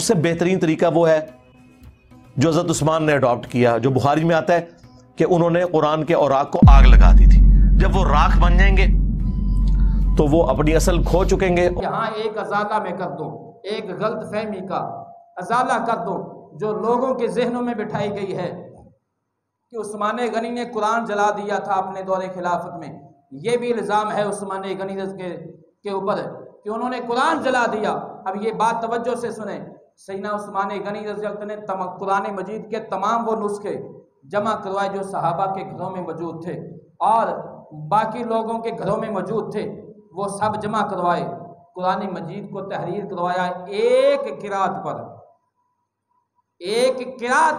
सबसे बेहतरीन तरीका वो है जो हज़रत उस्मान ने अडॉप्ट किया, जो बुखारी में आता है कि उन्होंने कुरान के औराक को आग लगा दी थी। जब वो राख बन जाएंगे तो वो अपनी असल खो चुकेंगे। यहाँ एक अजाला में कर दूं, एक गलत फहमी का अजाला कर दूं जो लोगों के जहनों में बिठाई गई है कि उस्मान गनी ने कुरान जला दिया था अपने दौरे खिलाफत में। ये भी इल्ज़ाम है उस्मान गनी के ऊपर कि उन्होंने कुरान जला दिया। अब ये बात तवज्जो से सुने, सैयदना उस्मान गनी रज़ियल्लाहु ने कुरान मजीद के तमाम वो नुस्खे जमा करवाए जो सहाबा के घरों में मौजूद थे और बाकी लोगों के घरों में मौजूद थे, वो सब जमा करवाए, कुरान मजीद को तहरीर करवाया एक किरात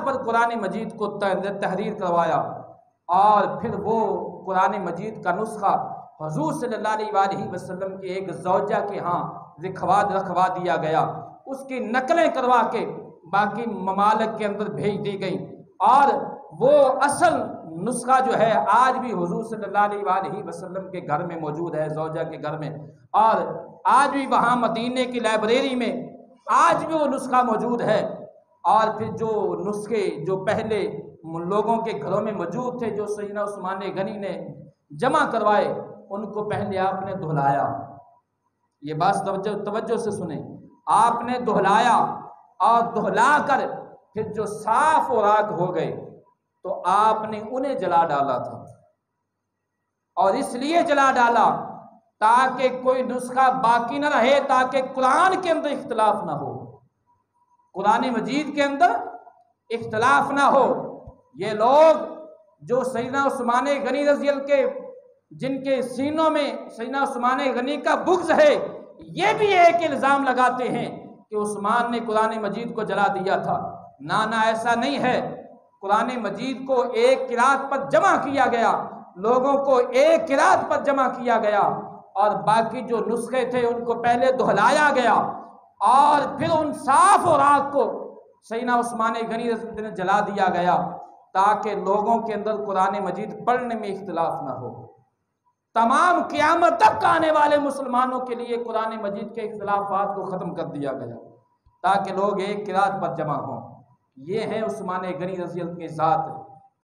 पर कुरान मजीद को तहरीर करवाया और फिर वो कुरान मजीद का नुस्खा हुजूर सल्लल्लाहु अलैहि वसल्लम की एक ज़ौजा के यहाँ रखवा दिया गया। उसकी नकलें करवा के बाकी ममालिक के अंदर भेज दी गई और वो असल नुस्खा जो है आज भी हुजूर सल्लल्लाहु अलैहि वसल्लम के घर में मौजूद है, ज़ौजा के घर में, और आज भी वहाँ मदीने की लाइब्रेरी में आज भी वो नुस्खा मौजूद है। और फिर जो नुस्खे जो पहले लोगों के घरों में मौजूद थे जो सैयदना उस्मान गनी ने जमा करवाए, उनको पहले आपने धुलाया। ये बात तवज्जो से सुने, आपने धुलाया और धुला कर फिर जो साफ और राख हो गए तो आपने उन्हें जला डाला था। और इसलिए जला डाला ताकि कोई नुस्खा बाकी न रहे, ताकि कुरान के अंदर इख्तिलाफ ना हो, कुरान मजीद के अंदर इख्तिलाफ ना हो। ये लोग जो सैयदना उस्मान गनी रज़ियल्लाहु के जिनके सीनों में सैयदना उस्मान गनी का बुग़्ज़ है, ये भी एक इल्ज़ाम लगाते हैं कि उस्मान ने कुरान मजीद को जला दिया था। ना ना, ऐसा नहीं है। कुरान मजीद को एक किरात पर जमा किया गया, लोगों को एक किरात पर जमा किया गया और बाकी जो नुस्खे थे उनको पहले दोहराया गया और फिर उन साफ और आग को सैयदना उस्मान गनी ने जला दिया गया ताकि लोगों के अंदर कुरान मजीद पढ़ने में इख्तिलाफ ना हो। तमाम क़यामत तक आने वाले मुसलमानों के लिए कुरान मजीद के इख्तिलाफात को ख़त्म कर दिया गया ताकि लोग एक किरात पर जमा हों। ये है उस्मान गनी रज़ियल्लाहु के ज़ात।